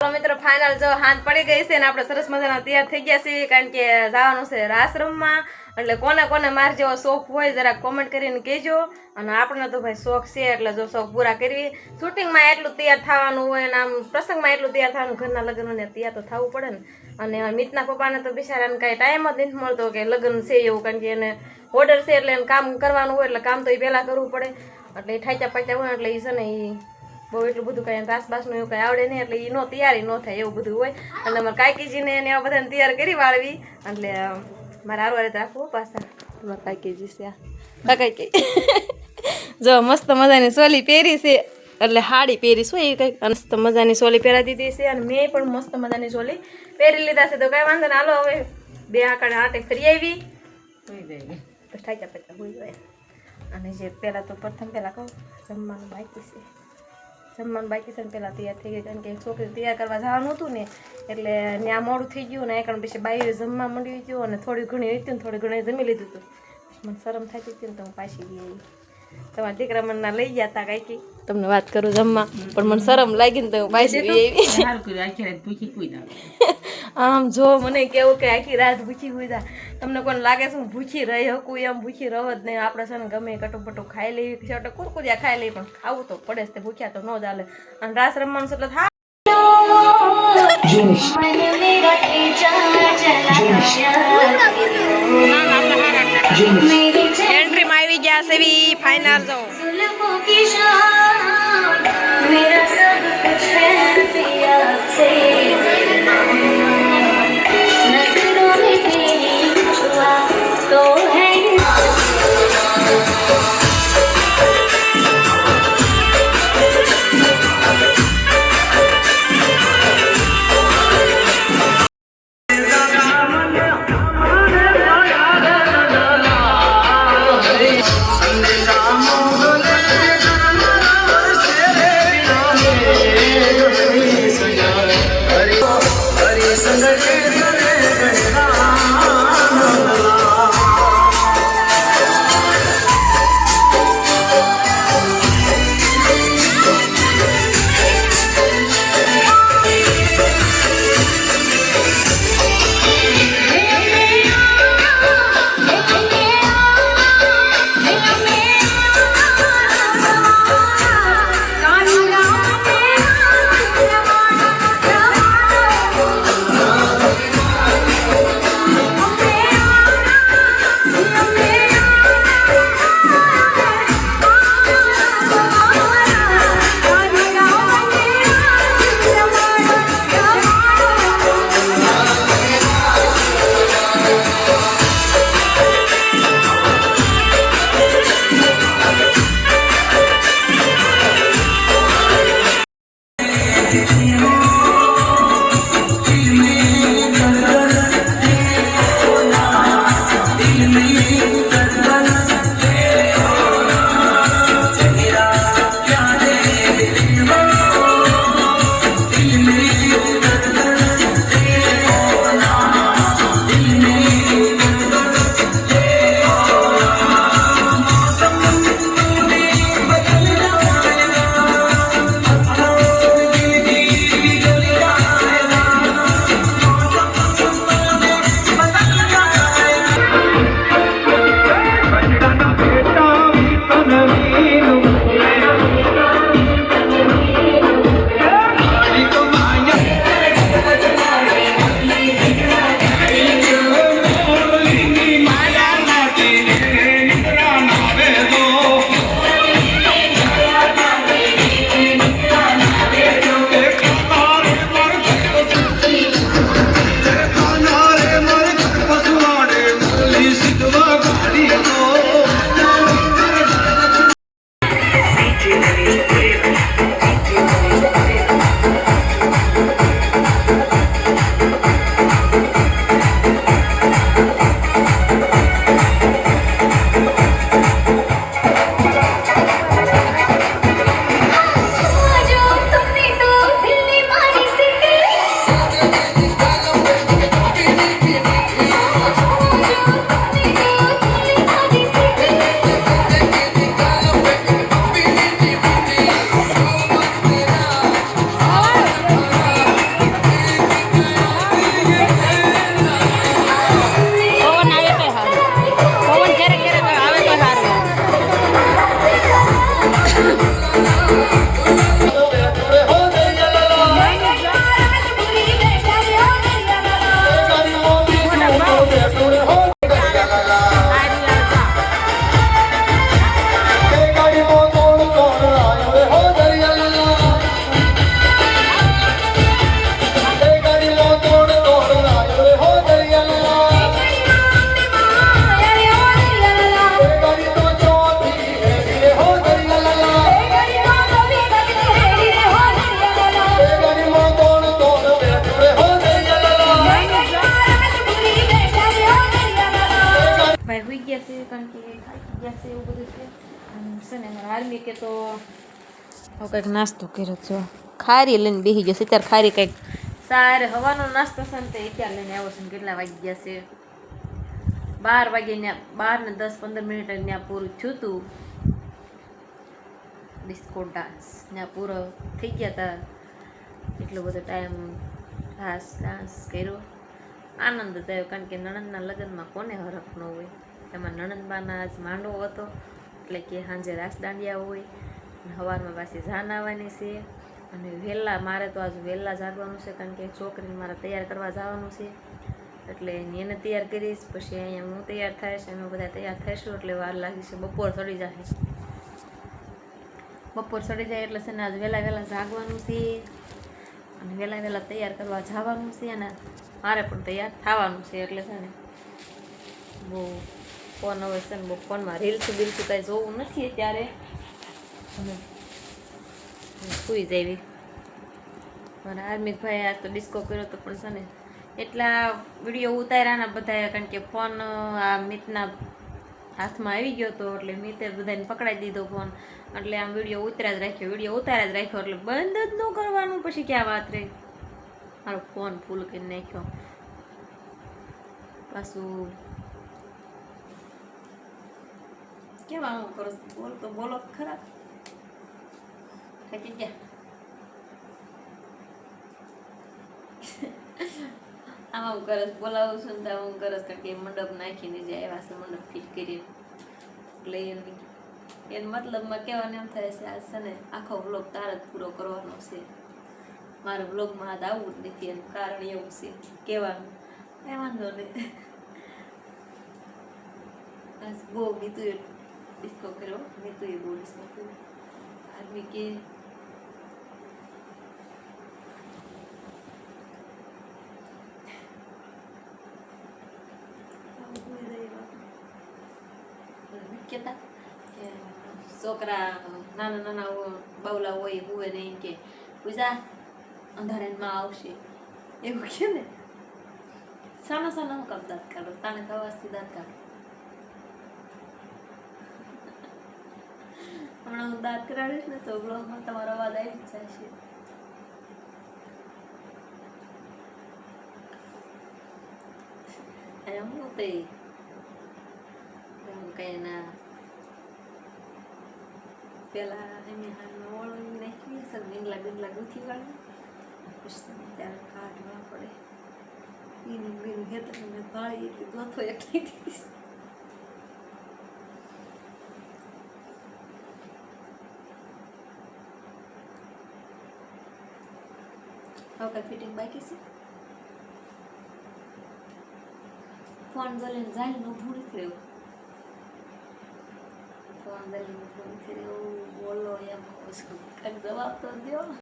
મિત્રો ફાઇનલ જો હાથ પડી ગઈ છે ને આપણે સરસ મજાના તૈયાર થઈ ગયા છીએ કારણ કે જવાનું છે આશ્રમમાં એટલે કોને કોને માર જેવો શોખ હોય જરા કોમેન્ટ કરીને કહેજો અને આપણને તો ભાઈ શોખ છે એટલે જો શોખ પૂરા કરવી શૂટિંગમાં એટલું તૈયાર થવાનું હોય અને આમ પ્રસંગમાં એટલું તૈયાર થવાનું ઘરના લગ્નને તૈયાર તો થવું પડે ને અને મિતના પપ્પાને તો બિચારાને કાંઈ ટાઈમ જ નથી મળતો કે લગ્ન છે એવું કારણ કે એને ઓર્ડર છે એટલે એને કામ કરવાનું હોય એટલે કામ તો એ પહેલાં કરવું પડે એટલે એ ઠાચ્યા પાચ્યા હોય એટલે એ છે ને એ બહુ એટલું બધું કંઈ તાસબાસનું એવું કંઈ આવડે નહીં એટલે એનો તૈયારી ન થાય એવું બધું હોય એટલે મારે કાકીજીને એને એવા બધાને તૈયાર કરી વાળવી એટલે મારે હારું રીતે રાખવું પાછા મારા કાકીજી છે કાકી જો મસ્ત મજાની સોલી પહેરી છે એટલે હાડી પહેરી શું એ કંઈક મસ્ત મજાની સોલી પહેરાવી દીધી છે અને મેં પણ મસ્ત મજાની સોલી પહેરી લીધા છે તો કાંઈ વાંધો ને હાલો હવે બે આંકડે આટે ફરી આવી તો ઠાક્યા પચ્યા હોઈ જાય અને જે પહેલાં તો પ્રથમ પહેલાં કહું જમવાનું બાકી છે જમવાનું બાકી છે ને પહેલાં તૈયાર થઈ ગઈ કારણ કે છોકરી તૈયાર કરવા જવાનું હતું ને એટલે ત્યાં મોડું થઈ ગયું ને એકણ પછી બાઈ જમવા માંડી ગયું અને થોડી ઘણી હતી ને થોડી ઘણી જમી લીધું હતું મને શરમ થતી હતી ને તો હું પાછી ગઈ તમારા દીકરા મને લઈ ગયા હતા કાંઈકી તમને વાત કરું જમવા પણ મને શરમ લાગી ને તો હું પાછી ગઈ આમ જો મને કેવું કે આખી રાત ભૂખી હોય તમને કોને લાગે છે હું ભૂખી રહી શકું એમ ભૂખી રહો જ નહીં આપણે છે ને ગમે કટું ખાઈ લેવી છેવટે કુરકુરિયા ખાઈ લેવી પણ ખાવું તો પડે જ તે ભૂખ્યા તો ન જ હાલે અને રાસ રમવાનું એટલે થાય એન્ટ્રીમાં આવી ગયા સેવી ફાઇનલ જો કારણ કે ખાઈ ગયા છે એવું બધું છે. અને છે ને મારા આર્મી કે તો હવે કંઈક નાસ્તો કર્યો છે, ખારી લઈને બેસી ગયો છે. અત્યારે ખારી કંઈક સારે હવાનો નાસ્તો છે ને તે અત્યારે લઈને આવ્યો છે. કેટલા વાગી ગયા છે? 12 વાગે. ત્યાં 12 ને 10-15 મિનિટ ત્યાં પૂરું થયું હતું. ડિસ્કો ડાન્સ ત્યાં પૂરો થઈ ગયા હતા. એટલો બધો ટાઈમ ડાન્સ કર્યો. આનંદ થયો કારણ કે નણંદના લગ્નમાં કોને હરખ ન હોય. એમાં નણંદબાના આજ માંડવો હતો એટલે કે સાંજે રાસ દાંડિયા હોય અને સવારમાં પાછી જાન આવવાની છે. અને વહેલા મારે તો આજ વહેલા જાગવાનું છે કારણ કે છોકરીને મારે તૈયાર કરવા જવાનું છે. એટલે એને તૈયાર કરીશ, પછી અહીંયા હું તૈયાર થઈશ, અમે બધા તૈયાર થઈશું એટલે વાર લાગી છે. બપોર ચડી જાય એટલે છે ને આજ વહેલા જાગવાનું છે અને વહેલા તૈયાર કરવા જવાનું છે અને મારે પણ તૈયાર થવાનું છે. એટલે છે ને બહુ ફોન હવે છે ને બહુ ફોનમાં રીલ્સ બિલ્સ કાંઈ જોવું નથી અત્યારે. અને સુઈ જાવી. મારા હાર્મિક ભાઈ આજ તો ડિસ્કો કર્યો તો પણ છે ને એટલા વિડીયો ઉતાર્યાના બધા, કારણ કે ફોન આ મિતના હાથમાં આવી ગયો હતો એટલે મિતે બધાને પકડાઈ દીધો ફોન. એટલે આમ વિડીયો ઉતાર્યા જ રાખ્યો એટલે બંધ જ ન કરવાનું. પછી ક્યાં વાત રહી, મારો ફોન ફૂલ કરી નાખ્યો. પાછું કેવા આમ કરો? બોલો ખરા. થાકી ગયા. આમ કરસ બોલાવું છું ને આમ કરસ, કારણ કે મંડપ નાખીને જે આવ્યા છે મંડપ ફિટ કરી એટલે એને મતલબમાં કહેવાનું એમ થાય છે આજ છે ને આખો વ્લોગ તાર જ પૂરો કરવાનો છે. મારે વ્લોગમાં આજ આવવું જ નથી એનું કારણ એવું છે કહેવાનું. કઈ વાંધો નહીં. આજ બહુ મીતુએ ડિસ્કો કર્યો. મીતુએ બહુ ડિસ્કો કર્યો. આર્મી કે કેતા કે છોકરા નાના બાવલા હોય હુએ ને એમ કે પૂજા અંધારામાં આવશે એવું કે ને. સાના હું કામ દાંત કાઢો? તાને થવાથી દાંત કાઢો. હમણાં હું દાંત કરાવીશ ને તો બ્લોગમાં તમારો અવાજ આવી જ જશે. હું તે કઈ ના પેલા એની હાથમાં ઓળવી નાખી સર બિંગલા ગુથી વાળી પછી ત્યારે કાઢવા પડે. બીનું હેતર મેં ભાળી એટલી દોથો એટલી દીધીશ. હવે કઈ ફિટિંગ બાકી છે? ફોન જલીને જાય નો ભૂલી રહ્યો. ફોન જલીને ભૂલી રહ્યો. બોલો એમ કંઈક જવાબ તો દો.